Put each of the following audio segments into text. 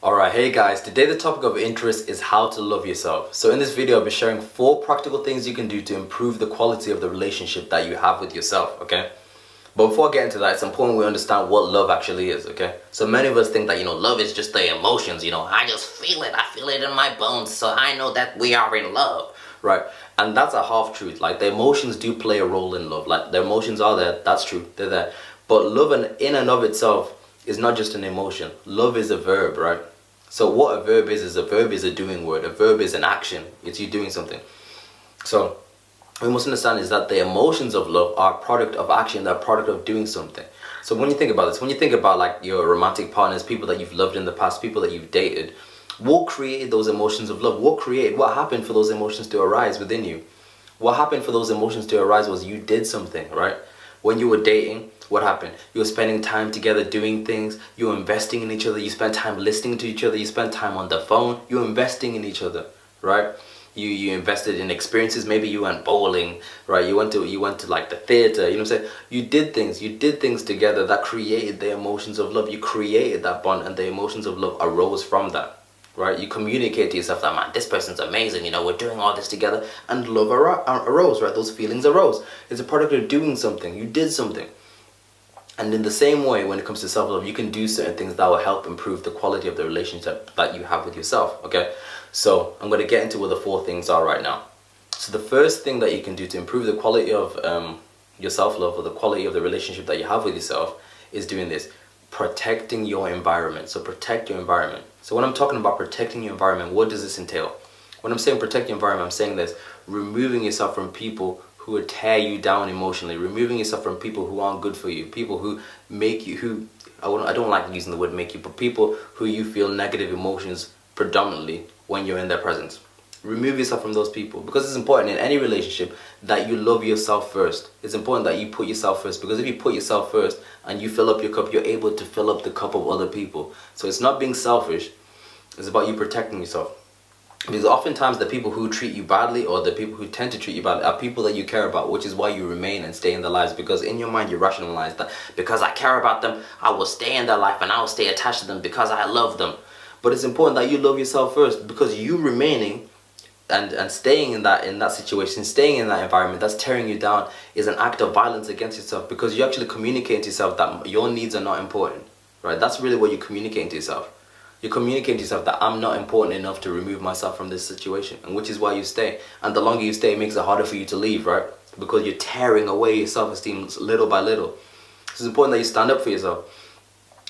Alright, hey guys, today the topic of interest is how to love yourself. So in this video I'll be sharing 4 practical things you can do to improve the quality of the relationship that you have with yourself, okay? But before I get into that, it's important we understand what love actually is, okay? So many of us think that, love is just the emotions, I just feel it, I feel it in my bones, so I know that we are in love, right? And that's a half-truth. Like, the emotions do play a role in love. Like, the emotions are there, that's true, they're there. But love in and of itself is not just an emotion. Love is a verb, right? So what a verb is a verb is a doing word. A verb is an action. It's you doing something. So we must understand is that the emotions of love are a product of action, they're a product of doing something. So when you think about this, when you think about like your romantic partners, people that you've loved in the past, people that you've dated, what created those emotions of love? What happened for those emotions to arise within you? What happened for those emotions to arise was you did something, right? When you were dating, what happened? You were spending time together doing things, you were investing in each other, you spent time listening to each other, you spent time on the phone, you were investing in each other, right? You invested in experiences, maybe you went bowling, right? You went to like the theater, you know what I'm saying? You did things together that created the emotions of love. You created that bond and the emotions of love arose from that. Right, you communicate to yourself that, man, this person's amazing, we're doing all this together, and love arose, right? Those feelings arose. It's a product of doing something. You did something. And in the same way, when it comes to self-love, you can do certain things that will help improve the quality of the relationship that you have with yourself, okay? So I'm going to get into what the 4 things are right now. So the first thing that you can do to improve the quality of your self-love, or the quality of the relationship that you have with yourself, is doing this: protecting your environment. So protect your environment. So when I'm talking about protecting your environment, what does this entail? When I'm saying protect your environment, I'm saying this: removing yourself from people who would tear you down emotionally, removing yourself from people who aren't good for you, people who make you, I don't like using the word make you, but people who you feel negative emotions predominantly when you're in their presence. Remove yourself from those people, because it's important in any relationship that you love yourself first. It's important that you put yourself first, because if you put yourself first and you fill up your cup, you're able to fill up the cup of other people. So it's not being selfish, it's about you protecting yourself. Because oftentimes the people who treat you badly, or the people who tend to treat you badly, are people that you care about, which is why you remain and stay in their lives. Because in your mind you rationalize that because I care about them, I will stay in their life and I will stay attached to them because I love them. But it's important that you love yourself first, because you remaining and staying in that situation, staying in that environment that's tearing you down, is an act of violence against yourself, because you actually communicate to yourself that your needs are not important, right? That's really what you're communicating to yourself. You're communicating to yourself that I'm not important enough to remove myself from this situation, and which is why you stay. And the longer you stay, it makes it harder for you to leave, right? Because you're tearing away your self-esteem little by little. So it's important that you stand up for yourself.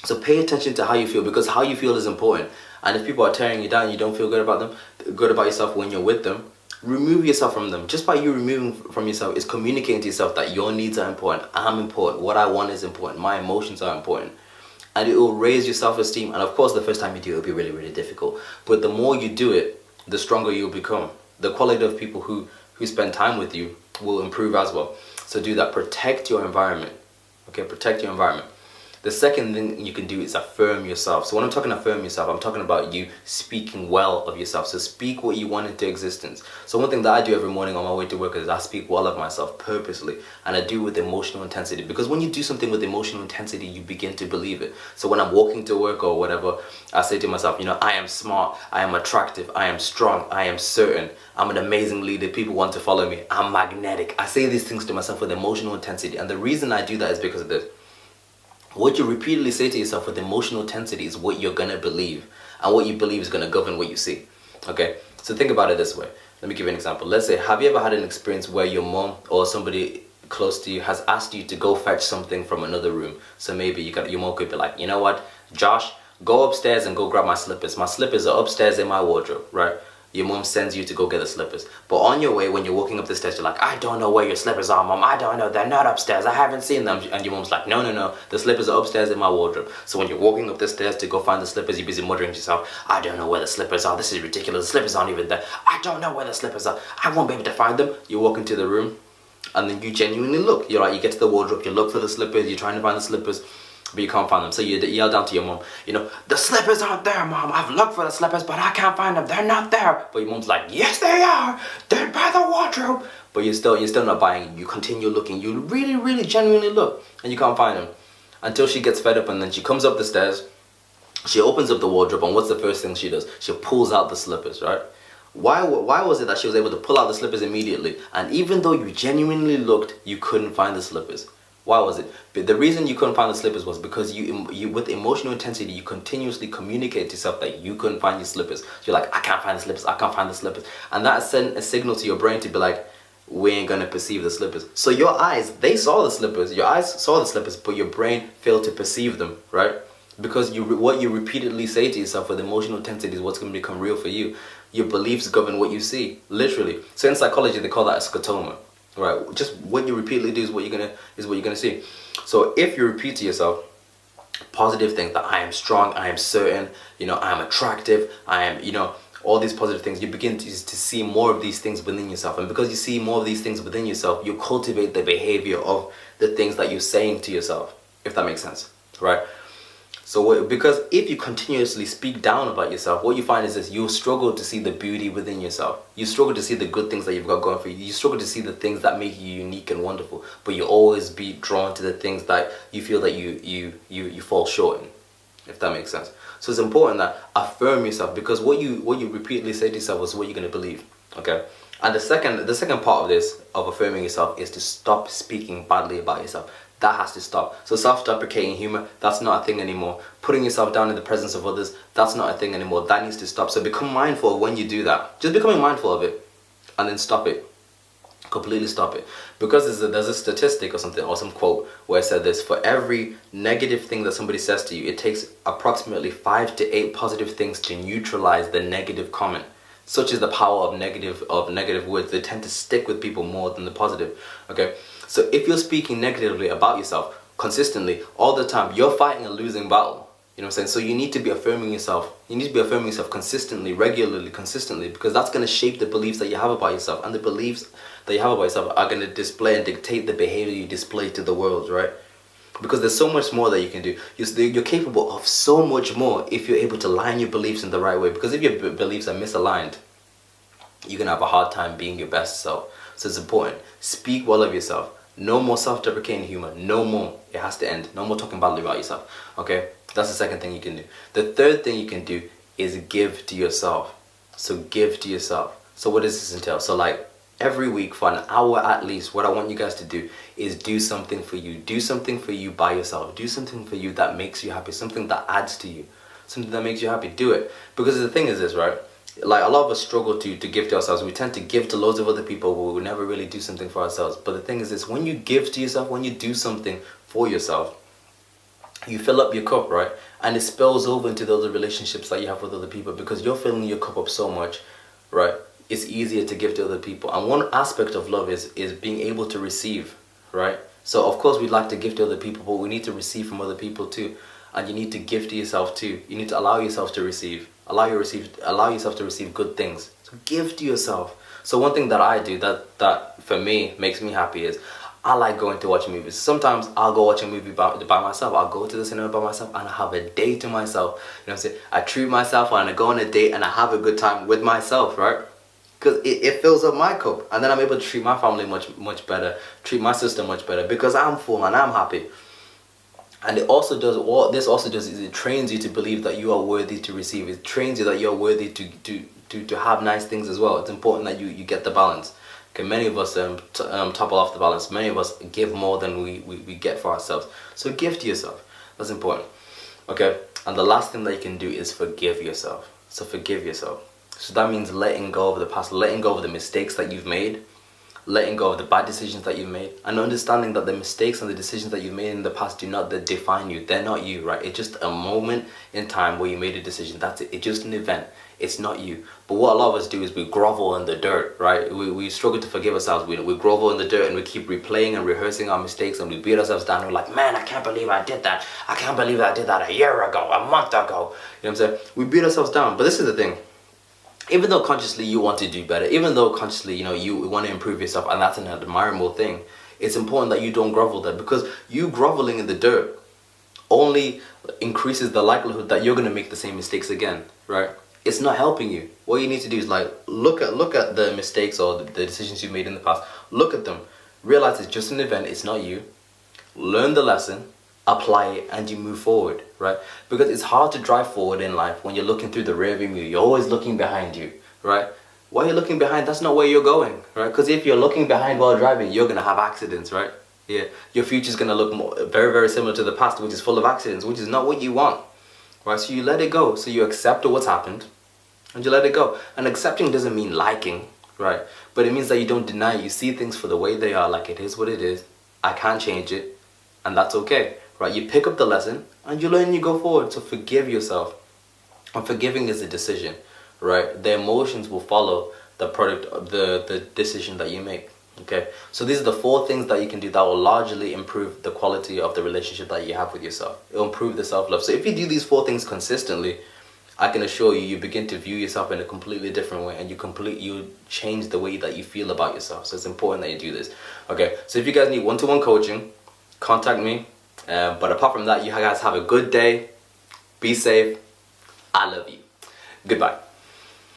So pay attention to how you feel, because how you feel is important. And if people are tearing you down, you don't feel good about them, good about yourself when you're with them, remove yourself from them. Just by you removing from yourself is communicating to yourself that your needs are important, I'm important, what I want is important, my emotions are important. And it will raise your self-esteem. And of course, the first time you do it, it'll be really, really difficult. But the more you do it, the stronger you'll become. The quality of people who spend time with you will improve as well. So do that. Protect your environment. Okay, protect your environment. The second thing you can do is affirm yourself. So when I'm talking affirm yourself, I'm talking about you speaking well of yourself. So speak what you want into existence. So one thing that I do every morning on my way to work is I speak well of myself purposely. And I do it with emotional intensity. Because when you do something with emotional intensity, you begin to believe it. So when I'm walking to work or whatever, I say to myself, I am smart, I am attractive, I am strong, I am certain, I'm an amazing leader, people want to follow me, I'm magnetic. I say these things to myself with emotional intensity. And the reason I do that is because of this. What you repeatedly say to yourself with emotional intensity is what you're going to believe. And what you believe is going to govern what you see. Okay? So think about it this way. Let me give you an example. Let's say, have you ever had an experience where your mom or somebody close to you has asked you to go fetch something from another room? So maybe your mom could be like, you know what, Josh, go upstairs and go grab my slippers. My slippers are upstairs in my wardrobe, right? Your mom sends you to go get the slippers. But on your way, when you're walking up the stairs, you're like, I don't know where your slippers are, Mom. I don't know. They're not upstairs. I haven't seen them. And your mom's like, no, no, no. The slippers are upstairs in my wardrobe. So when you're walking up the stairs to go find the slippers, you're busy muttering to yourself, I don't know where the slippers are. This is ridiculous. The slippers aren't even there. I don't know where the slippers are. I won't be able to find them. You walk into the room, and then you genuinely look. You're like, you get to the wardrobe, you look for the slippers, you're trying to find the slippers, but you can't find them. So you yell down to your mom, the slippers aren't there, Mom. I've looked for the slippers, but I can't find them. They're not there. But your mom's like, yes, they are. They're by the wardrobe. But you're still not buying. You continue looking. You really, really genuinely look, and you can't find them until she gets fed up, and then she comes up the stairs, She opens up the wardrobe, and what's the first thing she does? She pulls out the slippers, right? Why was it that she was able to pull out the slippers immediately, and even though you genuinely looked, you couldn't find the slippers? Why was it? But the reason you couldn't find the slippers was because you with emotional intensity, you continuously communicate to yourself that you couldn't find your slippers. So you're like, I can't find the slippers, I can't find the slippers. And that sent a signal to your brain to be like, we ain't gonna perceive the slippers. So your eyes, they saw the slippers, your eyes saw the slippers, but your brain failed to perceive them, right? Because what you repeatedly say to yourself with emotional intensity is what's going to become real for you. Your beliefs govern what you see, literally. So in psychology, they call that a scotoma, right? Just what you repeatedly do is what you're gonna see. So if you repeat to yourself positive things, that I am strong, I am certain, I am attractive, I am, all these positive things, you begin to see more of these things within yourself. And because you see more of these things within yourself, you cultivate the behavior of the things that you're saying to yourself, if that makes sense, right? So because if you continuously speak down about yourself, what you find is this: you struggle to see the beauty within yourself. You struggle to see the good things that you've got going for you. You struggle to see the things that make you unique and wonderful. But you always be drawn to the things that you feel that you fall short in, if that makes sense. So it's important that affirm yourself, because what you repeatedly say to yourself is what you're going to believe. Okay. And the second part of this, of affirming yourself, is to stop speaking badly about yourself. That has to stop. So self-deprecating humor, that's not a thing anymore. Putting yourself down in the presence of others, that's not a thing anymore. That needs to stop. So become mindful of when you do that. Just becoming mindful of it, and then stop it. Completely stop it. Because there's a statistic or something, or some quote where it said this: for every negative thing that somebody says to you, it takes approximately 5 to 8 positive things to neutralize the negative comment. Such is the power of negative words. They tend to stick with people more than the positive. Okay. So if you're speaking negatively about yourself consistently all the time, you're fighting a losing battle. You know what I'm saying? So you need to be affirming yourself. You need to be affirming yourself consistently, regularly, consistently, because that's going to shape the beliefs that you have about yourself, and the beliefs that you have about yourself are going to display and dictate the behavior you display to the world, right? Because there's so much more that you can do. You're capable of so much more if you're able to line your beliefs in the right way. Because if your beliefs are misaligned, you're going to have a hard time being your best self. So it's important. Speak well of yourself. No more self-deprecating humor. No more. It has to end. No more talking badly about yourself. Okay? That's the second thing you can do. The third thing you can do is give to yourself. So give to yourself. So what does this entail? So like every week for an hour at least, what I want you guys to do is do something for you. Do something for you by yourself. Do something for you that makes you happy. Something that adds to you. Something that makes you happy. Do it. Because the thing is this, right? Like a lot of us struggle to give to ourselves. We tend to give to loads of other people, but we never really do something for ourselves. But the thing is this: when you give to yourself, when you do something for yourself, you fill up your cup, right? And it spills over into the other relationships that you have with other people, because you're filling your cup up so much, right? It's easier to give to other people. And one aspect of love is being able to receive, right? So of course we'd like to give to other people, but we need to receive from other people too. And you need to give to yourself too. You need to allow yourself to receive. Allow yourself to receive good things. So give to yourself. So one thing that I do that for me makes me happy is I like going to watch movies. Sometimes I'll go watch a movie by myself. I'll go to the cinema by myself and I have a day to myself. You know what I'm saying? I treat myself and I go on a date and I have a good time with myself, right? Because it fills up my cup, and then I'm able to treat my family much better, treat my sister much better, because I'm full and I'm happy. And it also does, what this also does is it trains you to believe that you are worthy to receive. It trains you that you're worthy to have nice things as well. It's important that you get the balance. Okay, many of us topple off the balance. Many of us give more than we get for ourselves. So give to yourself. That's important. Okay, and the last thing that you can do is forgive yourself. So forgive yourself. So that means letting go of the past, letting go of the mistakes that you've made, letting go of the bad decisions that you've made, and understanding that the mistakes and the decisions that you've made in the past do not define you. They're not you, right? It's just a moment in time where you made a decision. That's it. It's just an event. It's not you. But what a lot of us do is we grovel in the dirt, right? We struggle to forgive ourselves. We grovel in the dirt and we keep replaying and rehearsing our mistakes, and we beat ourselves down. We're like, man, I can't believe I did that. I can't believe I did that a year ago, a month ago. You know what I'm saying? We beat ourselves down. But this is the thing. Even though consciously you want to do better, even though consciously, you want to improve yourself, and that's an admirable thing, it's important that you don't grovel there, because you groveling in the dirt only increases the likelihood that you're going to make the same mistakes again, right? It's not helping you. What you need to do is like look at the mistakes or the decisions you made in the past. Look at them. Realize it's just an event. It's not you. Learn the lesson, apply it, and you move forward. right? Because it's hard to drive forward in life when you're looking through the rearview mirror. You're always looking behind you, right? While you're looking behind, that's not where you're going, right? Because if you're looking behind while driving, you're gonna have accidents, right? Yeah, your future's gonna look very, very similar to the past, which is full of accidents, which is not what you want, right? So you let it go. So you accept what's happened, and you let it go. And accepting doesn't mean liking, right? But it means that you don't deny it. You see things for the way they are, like it is what it is. I can't change it, and that's okay, right? You pick up the lesson, and you learn and you go forward. So forgive yourself. And forgiving is a decision, right? The emotions will follow the product of the decision that you make. Okay, so these are the 4 things that you can do that will largely improve the quality of the relationship that you have with yourself. It'll improve the self-love. So if you do these 4 things consistently, I can assure you, you begin to view yourself in a completely different way, and you change the way that you feel about yourself. So it's important that you do this. Okay, so if you guys need one-to-one coaching, contact me. But apart from that, you guys have a good day. Be safe. I love you. Goodbye.